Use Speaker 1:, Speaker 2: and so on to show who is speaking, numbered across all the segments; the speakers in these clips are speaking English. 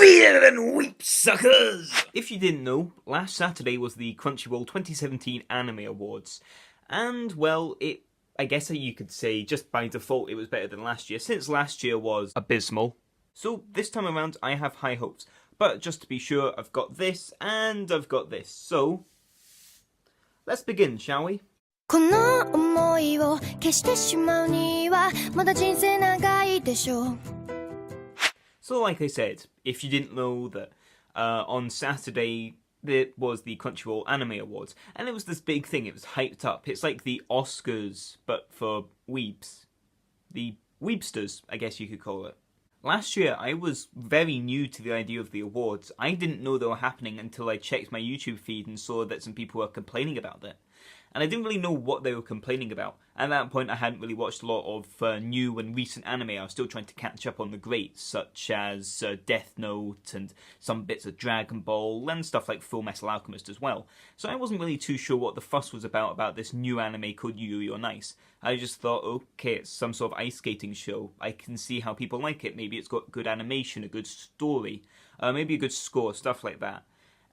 Speaker 1: Read and weep, suckers!
Speaker 2: If you didn't know, last Saturday was the Crunchyroll 2017 Anime Awards, and well, I guess you could say just by default it was better than last year, since last year was abysmal. So this time around I have high hopes, but just to be sure, I've got this and I've got this, so let's begin, shall we?
Speaker 3: この想いを消してしまうにはまだ人生長いでしょう
Speaker 2: So like I said, if you didn't know that on Saturday there was the Crunchyroll Anime Awards, and it was this big thing, it was hyped up. It's like the Oscars, but for weebs. The weebsters, I guess you could call it. Last year, I was very new to the idea of the awards. I didn't know they were happening until I checked my YouTube feed and saw that some people were complaining about it. And I didn't really know what they were complaining about. At that point, I hadn't really watched a lot of new and recent anime. I was still trying to catch up on the greats, such as Death Note and some bits of Dragon Ball, and stuff like Full Metal Alchemist as well. So I wasn't really too sure what the fuss was about this new anime called Yuri on Ice. I just thought, okay, it's some sort of ice skating show. I can see how people like it. Maybe it's got good animation, a good story, maybe a good score, stuff like that.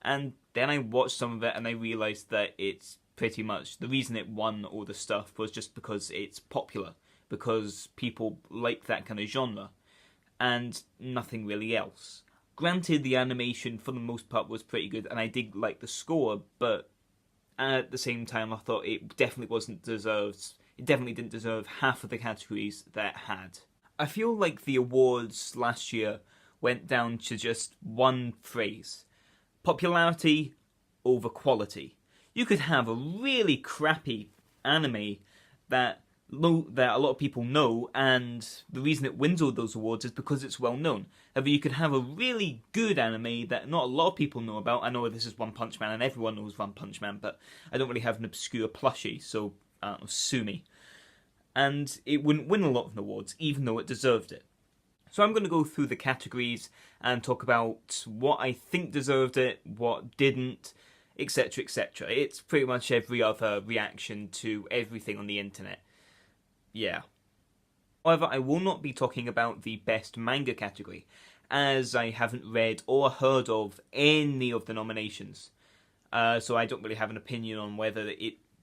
Speaker 2: And then I watched some of it and I realised that it's pretty much the reason it won all the stuff was just because it's popular, because people like that kind of genre, and nothing really else. Granted, the animation for the most part was pretty good, and I did like the score, but at the same time I thought it definitely didn't deserve half of the categories that it had. I feel like the awards last year went down to just one phrase: popularity over quality. You could have a really crappy anime that a lot of people know, and the reason it wins all those awards is because it's well known. However, you could have a really good anime that not a lot of people know about. I know this is One Punch Man and everyone knows One Punch Man, but I don't really have an obscure plushie, so sue me. And it wouldn't win a lot of awards, even though it deserved it. So I'm going to go through the categories and talk about what I think deserved it, what didn't, etc, etc. It's pretty much every other reaction to everything on the internet. Yeah. However, I will not be talking about the best manga category, as I haven't read or heard of any of the nominations. So I don't really have an opinion on whether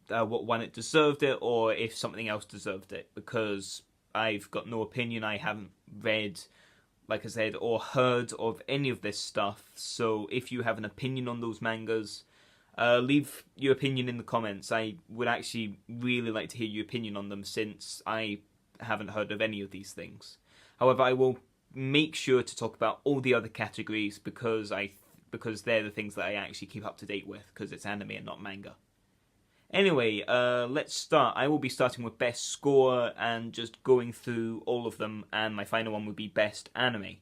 Speaker 2: what one it deserved it, or if something else deserved it, because I've got no opinion. I haven't read, like I said, or heard of any of this stuff. So if you have an opinion on those mangas, leave your opinion in the comments. I would actually really like to hear your opinion on them, since I haven't heard of any of these things. However, I will make sure to talk about all the other categories because they're the things that I actually keep up to date with, because it's anime and not manga. Anyway, let's start. I will be starting with best score and just going through all of them, and my final one would be best anime.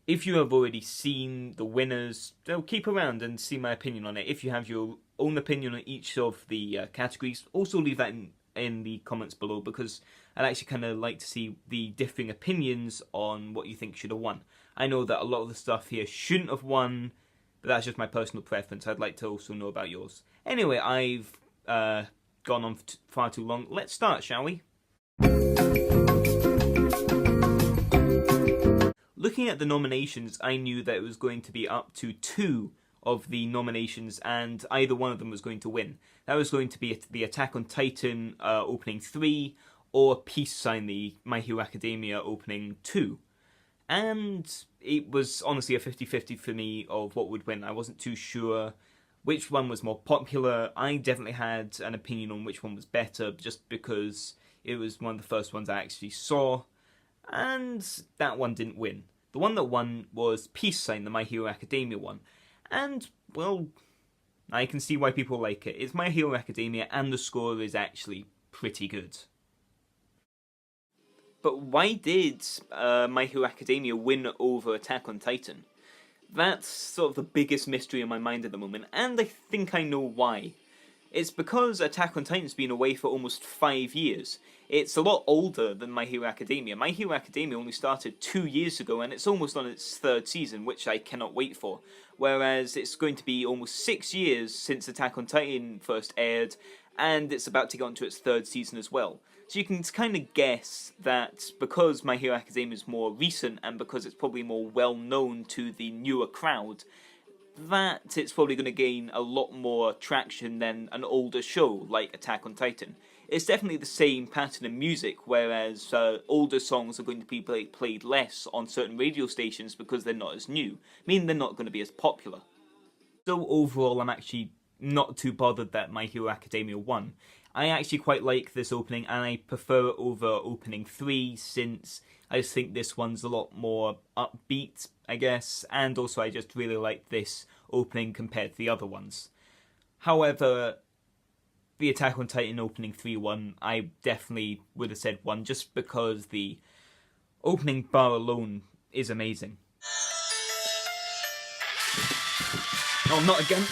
Speaker 2: If you have already seen the winners, keep around and see my opinion on it. If you have your own opinion on each of the categories, also leave that in the comments below, because I'd actually kind of like to see the differing opinions on what you think should have won. I know that a lot of the stuff here shouldn't have won, but that's just my personal preference. I'd like to also know about yours. Anyway, I've gone on for far too long. Let's start, shall we? Looking at the nominations, I knew that it was going to be up to 2 of the nominations, and either one of them was going to win. That was going to be the Attack on Titan opening 3, or Peace Sign, the My Hero Academia opening 2. And it was honestly a 50-50 for me of what would win. I wasn't too sure which one was more popular. I definitely had an opinion on which one was better, just because it was one of the first ones I actually saw, and that one didn't win. The one that won was Peace Sign, the My Hero Academia one. And, well, I can see why people like it. It's My Hero Academia, and the score is actually pretty good. But why did My Hero Academia win over Attack on Titan? That's sort of the biggest mystery in my mind at the moment, and I think I know why. It's because Attack on Titan's been away for almost 5 years. It's a lot older than My Hero Academia. My Hero Academia only started 2 years ago, and it's almost on its 3rd season, which I cannot wait for. Whereas it's going to be almost 6 years since Attack on Titan first aired, and it's about to go into its 3rd season as well. So you can kind of guess that because My Hero Academia is more recent and because it's probably more well known to the newer crowd, that it's probably going to gain a lot more traction than an older show like Attack on Titan. It's definitely the same pattern in music, whereas older songs are going to be played less on certain radio stations because they're not as new, meaning they're not going to be as popular. So overall, I'm actually not too bothered that My Hero Academia won. I actually quite like this opening, and I prefer it over opening 3, since I just think this one's a lot more upbeat, I guess, and also I just really like this opening compared to the other ones. However, the Attack on Titan opening 3 one, I definitely would have said 1, just because the opening bar alone is amazing. Oh, not again!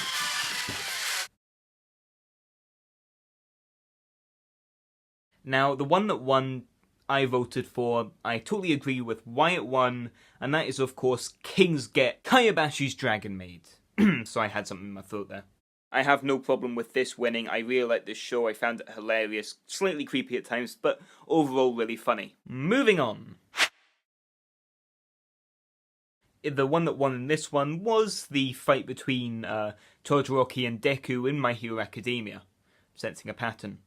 Speaker 2: Now, the one that won, I voted for. I totally agree with why it won, and that is, of course, King's Get, Kayabashi's Dragon Maid. So I had something in my throat there. I have no problem with this winning. I really like this show. I found it hilarious, slightly creepy at times, but overall really funny. Moving on. The one that won in this one was the fight between Todoroki and Deku in My Hero Academia, sensing a pattern.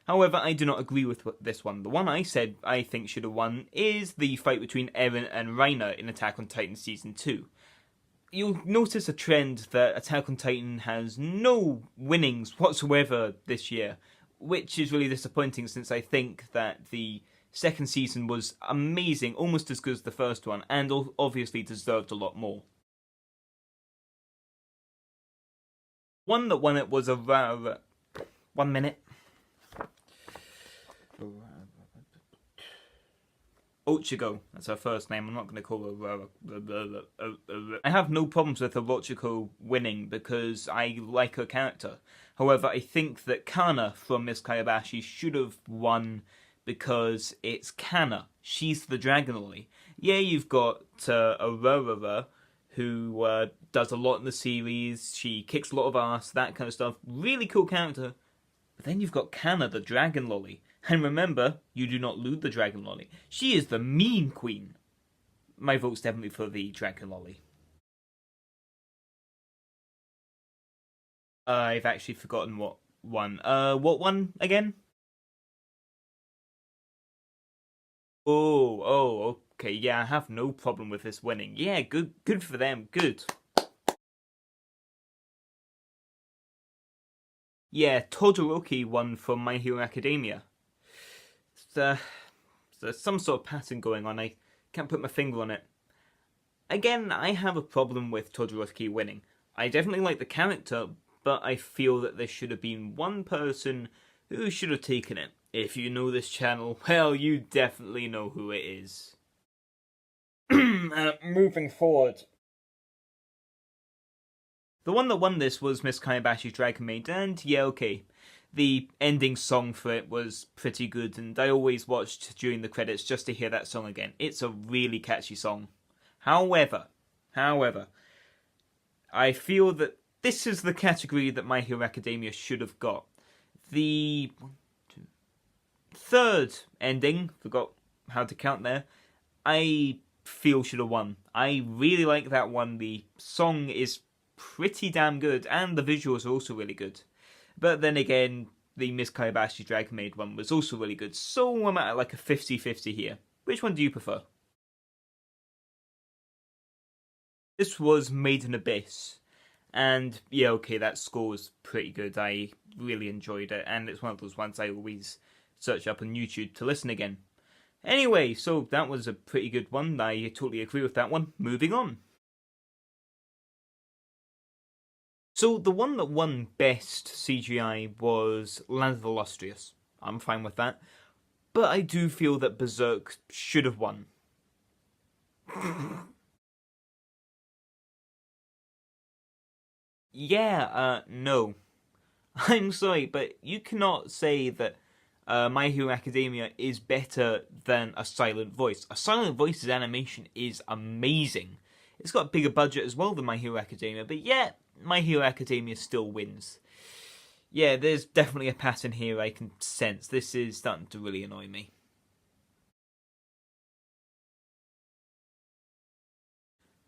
Speaker 2: However, I do not agree with this one. The one I said I think should have won is the fight between Eren and Reiner in Attack on Titan Season 2. You'll notice a trend that Attack on Titan has no winnings whatsoever this year, which is really disappointing since I think that the second season was amazing, almost as good as the first one, and obviously deserved a lot more. One that won it was a 1 minute. Ochako, that's her first name. I'm not going to call her. I have no problems with Ochako winning because I like her character. However, I think that Kana from Miss Kayabashi should have won because it's Kana. She's the Dragon Lily. Yeah, you've got Aurora, who does a lot in the series. She kicks a lot of ass, that kind of stuff. Really cool character. But then you've got Kana, the Dragon Lily. And remember, you do not lose the Dragon Lolly. She is the mean queen. My vote's definitely for the Dragon Lolly. I've actually forgotten what one. What one again? Oh, okay, yeah, I have no problem with this winning. Yeah, good for them, good. Yeah, Todoroki won from My Hero Academia. There's some sort of pattern going on. I can't put my finger on it. Again, I have a problem with Todoroki winning. I definitely like the character, but I feel that there should have been one person who should have taken it. If you know this channel, well, you definitely know who it is. Moving forward. The one that won this was Miss Kayabashi's Dragon Maid, and yeah, okay. The ending song for it was pretty good, and I always watched during the credits just to hear that song again. It's a really catchy song. However, I feel that this is the category that My Hero Academia should have got. The third ending, forgot how to count there, I feel should have won. I really like that one. The song is pretty damn good, and the visuals are also really good. But then again, the Miss Kayabashi's Dragon Maid one was also really good, so I'm at like a 50-50 here. Which one do you prefer? This was Made in Abyss, and yeah, okay, that score was pretty good. I really enjoyed it, and it's one of those ones I always search up on YouTube to listen again. Anyway, so that was a pretty good one. I totally agree with that one. Moving on. So the one that won Best CGI was Land of the Illustrious. I'm fine with that. But I do feel that Berserk should have won. Yeah, no. I'm sorry, but you cannot say that My Hero Academia is better than A Silent Voice. A Silent Voice's animation is amazing. It's got a bigger budget as well than My Hero Academia, but yeah, My Hero Academia still wins. Yeah, there's definitely a pattern here I can sense. This is starting to really annoy me.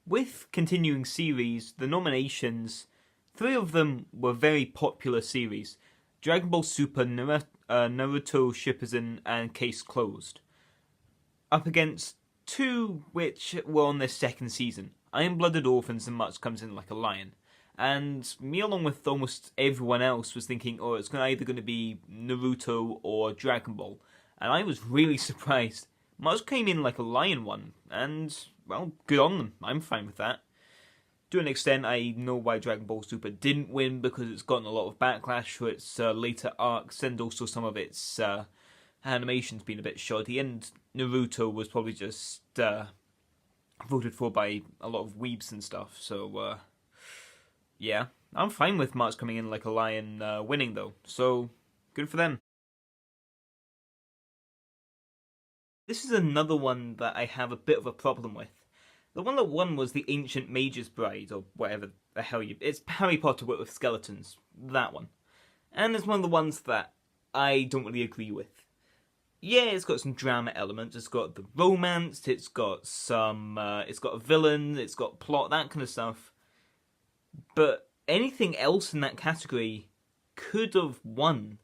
Speaker 2: With continuing series, the nominations, 3 of them were very popular series. Dragon Ball Super, Naruto Shippuden, and Case Closed. Up against 2 which were on their second season. Iron-Blooded Orphans and Much Comes In Like a Lion. And me, along with almost everyone else, was thinking, oh, it's either going to be Naruto or Dragon Ball. And I was really surprised. Much Came In Like a Lion won, and, well, good on them. I'm fine with that. To an extent, I know why Dragon Ball Super didn't win, because it's gotten a lot of backlash for its later arcs, and also some of its animation's been a bit shoddy, and Naruto was probably just voted for by a lot of weebs and stuff, so yeah. I'm fine with Much Coming In Like a Lion winning, though, so good for them. This is another one that I have a bit of a problem with. The one that won was The Ancient Mage's Bride, or whatever the hell it's Harry Potter with skeletons. That one. And it's one of the ones that I don't really agree with. Yeah, it's got some drama elements, it's got the romance, it's got it's got a villain, it's got plot, that kind of stuff. But anything else in that category could have won.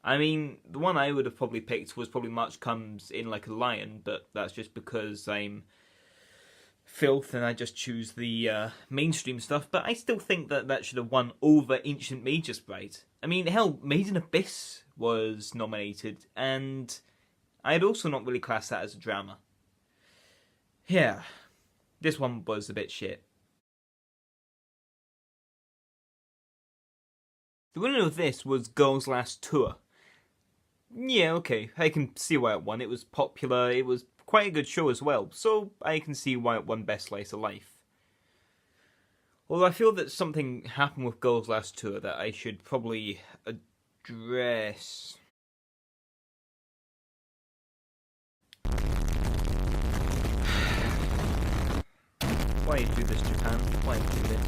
Speaker 2: I mean, the one I would have probably picked was probably Much Comes In Like a Lion, but that's just because I'm filth and I just choose the mainstream stuff. But I still think that that should have won over Ancient Mage's Bride. I mean, hell, Made in Abyss was nominated, and I'd also not really class that as a drama. Yeah, this one was a bit shit. The winner of this was Girls' Last Tour. Yeah, okay, I can see why it won. It was popular, it was quite a good show as well, so I can see why it won Best Slice of Life. Although I feel that something happened with Girls' Last Tour that I should probably address. Why do this, Japan? Why do this?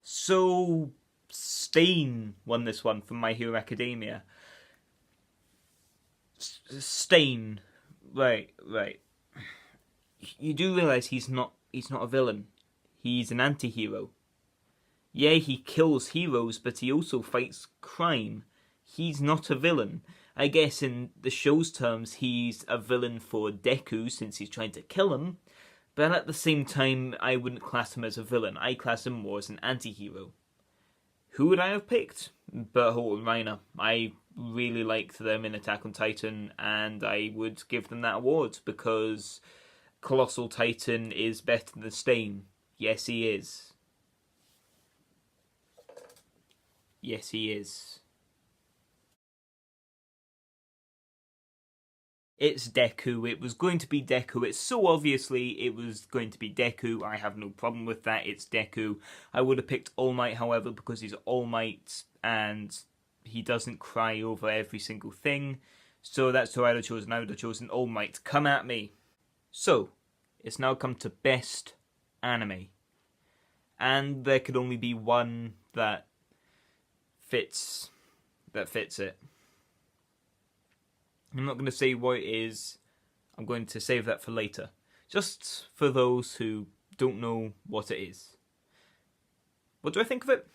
Speaker 2: So, Stain won this one from My Hero Academia. Stain, right. You do realise he's not a villain. He's an anti-hero. Yeah, he kills heroes, but he also fights crime. He's not a villain. I guess in the show's terms, he's a villain for Deku since he's trying to kill him. But at the same time, I wouldn't class him as a villain. I class him more as an anti-hero. Who would I have picked? Berthold and Reiner. I really liked them in Attack on Titan, and I would give them that award because Colossal Titan is better than Stain. Yes, he is. Yes, he is. It's Deku. It was going to be Deku. It's so obviously it was going to be Deku. I have no problem with that. It's Deku. I would have picked All Might, however, because he's All Might and he doesn't cry over every single thing. So that's who I would have chosen. I would have chosen All Might. Come at me. So, it's now come to Best Anime. And there could only be one that fits it. I'm not going to say what it is. I'm going to save that for later. Just for those who don't know what it is. What do I think of it?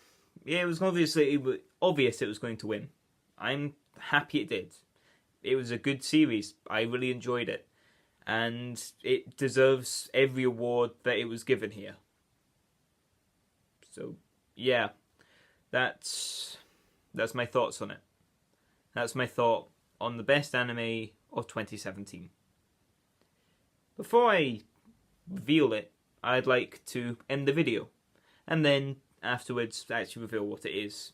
Speaker 2: Yeah, it was obvious it was going to win. I'm happy it did. It was a good series. I really enjoyed it. And it deserves every award that it was given here. So, yeah. That's my thoughts on it. That's my thought on the best anime of 2017. Before I reveal it, I'd like to end the video, and then afterwards actually reveal what it is.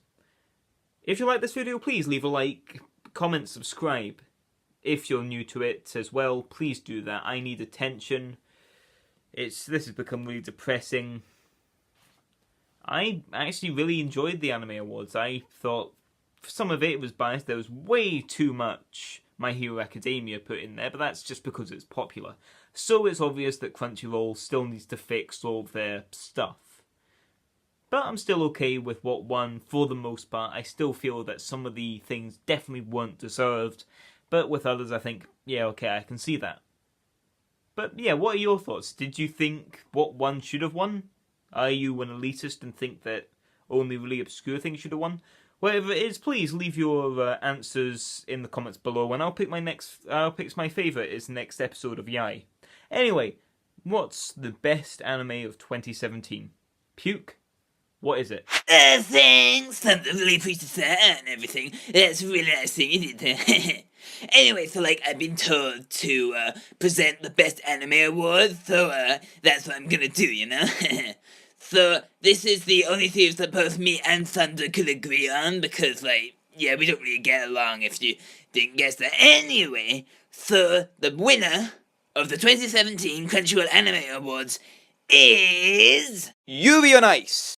Speaker 2: If you like this video, please leave a like, comment, subscribe. If you're new to it as well, please do that. I need attention. This has become really depressing. I actually really enjoyed the Anime Awards. I thought some of it was biased. There was way too much My Hero Academia put in there, but that's just because it's popular. So it's obvious that Crunchyroll still needs to fix all of their stuff. But I'm still okay with what won for the most part. I still feel that some of the things definitely weren't deserved, but with others I think, yeah, okay, I can see that. But yeah, what are your thoughts? Did you think what won should have won? Are you an elitist and think that only really obscure things should have won? Whatever it is, please leave your answers in the comments below, and I'll pick my favourite is next episode of Yai. Anyway, what's the best anime of 2017? Puke? What is it?
Speaker 1: Thanks, Thunder, really appreciate that and everything. That's really nice thing you did there. Anyway, so I've been told to present the best anime award, so that's what I'm gonna do, you know? So, this is the only series that both me and Thunder could agree on, because, yeah, we don't really get along if you didn't guess that. Anyway, so the winner of the 2017 Crunchyroll Anime Awards is...
Speaker 4: Yuri on Ice!